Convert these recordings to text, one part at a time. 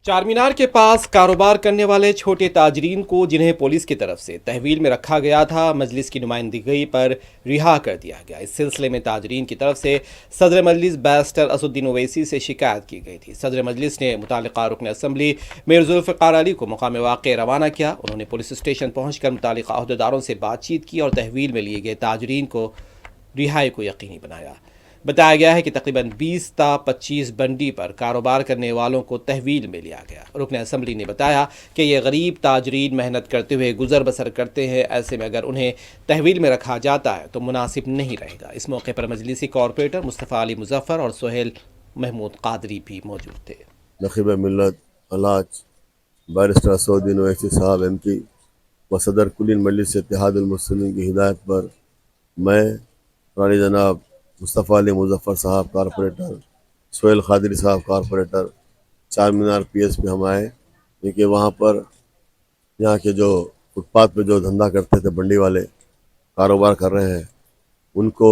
چار مینار کے پاس کاروبار کرنے والے چھوٹے تاجرین کو جنہیں پولیس کی طرف سے تحویل میں رکھا گیا تھا مجلس کی نمائندگی پر رہا کر دیا گیا۔ اس سلسلے میں تاجرین کی طرف سے صدر مجلس بیرسٹر اسد الدین اویسی سے شکایت کی گئی تھی۔ صدر مجلس نے متعلقہ رکن اسمبلی میر ذوالفقار علی کو مقام واقع روانہ کیا۔ انہوں نے پولیس اسٹیشن پہنچ کر متعلقہ عہدیداروں سے بات چیت کی اور تحویل میں لیے گئے تاجرین کو رہائی کو یقینی بنایا۔ بتایا گیا ہے کہ تقریباً 20 تا 25 بنڈی پر کاروبار کرنے والوں کو تحویل میں لیا گیا۔ رکن اسمبلی نے بتایا کہ یہ غریب تاجرین محنت کرتے ہوئے گزر بسر کرتے ہیں، ایسے میں اگر انہیں تحویل میں رکھا جاتا ہے تو مناسب نہیں رہے گا۔ اس موقع پر مجلسی کارپوریٹر مصطفیٰ علی مظفر اور سہیل محمود قادری بھی موجود تھے۔ نقیب ملت علاج بیرسٹر اسد الدین اویسی صاحب ایم پی و صدر کلین مجلس اتحاد المسلمین کی ہدایت پر میں رانی جناب مصطفیٰ علی مظفر صاحب کارپوریٹر، سہیل قادری صاحب کارپوریٹر، چار مینار پی ایس پہ ہم آئے، کیونکہ وہاں پر یہاں کے جو فٹ پاتھ پہ جو دھندا کرتے تھے بنڈی والے کاروبار کر رہے ہیں، ان کو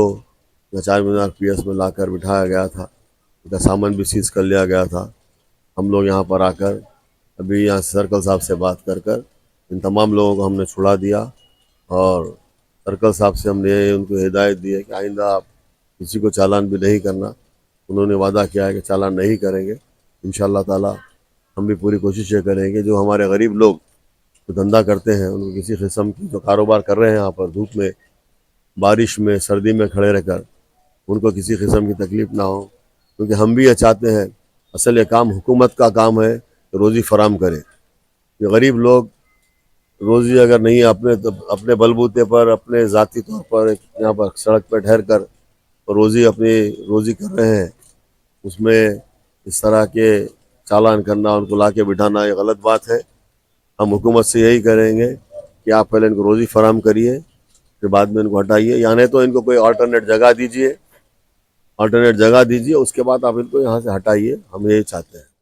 چار مینار پی ایس میں لا کر بٹھایا گیا تھا۔ ان کا سامان بھی سیز کر لیا گیا تھا۔ ہم لوگ یہاں پر آ کر ابھی یہاں سرکل صاحب سے بات کر ان تمام لوگوں کو ہم نے چھڑا دیا، اور سرکل صاحب سے ہم نے ان کو ہدایت دی ہے کہ آئندہ آپ کسی کو چالان بھی نہیں کرنا۔ انہوں نے وعدہ کیا ہے کہ چالان نہیں کریں گے۔ انشاءاللہ تعالی ہم بھی پوری کوشش یہ کریں گے جو ہمارے غریب لوگ جو دھندا کرتے ہیں، ان کو کسی قسم کی جو کاروبار کر رہے ہیں یہاں پر دھوپ میں، بارش میں، سردی میں کھڑے رہ کر، ان کو کسی قسم کی تکلیف نہ ہو، کیونکہ ہم بھی یہ چاہتے ہیں۔ اصل یہ کام حکومت کا کام ہے کہ روزی فراہم کرے۔ یہ غریب لوگ روزی اگر نہیں اپنے بلبوتے پر، اپنے ذاتی طور پر یہاں پر سڑک پہ ٹھہر کر اپنی روزی کر رہے ہیں، اس میں اس طرح کے چالان کرنا، ان کو لا کے بٹھانا، یہ غلط بات ہے۔ ہم حکومت سے یہی کریں گے کہ آپ پہلے ان کو روزی فراہم کریے، پھر بعد میں ان کو ہٹائیے، یعنی تو ان کو کوئی آلٹرنیٹ جگہ دیجیے، اس کے بعد آپ ان کو یہاں سے ہٹائیے۔ ہم یہی چاہتے ہیں۔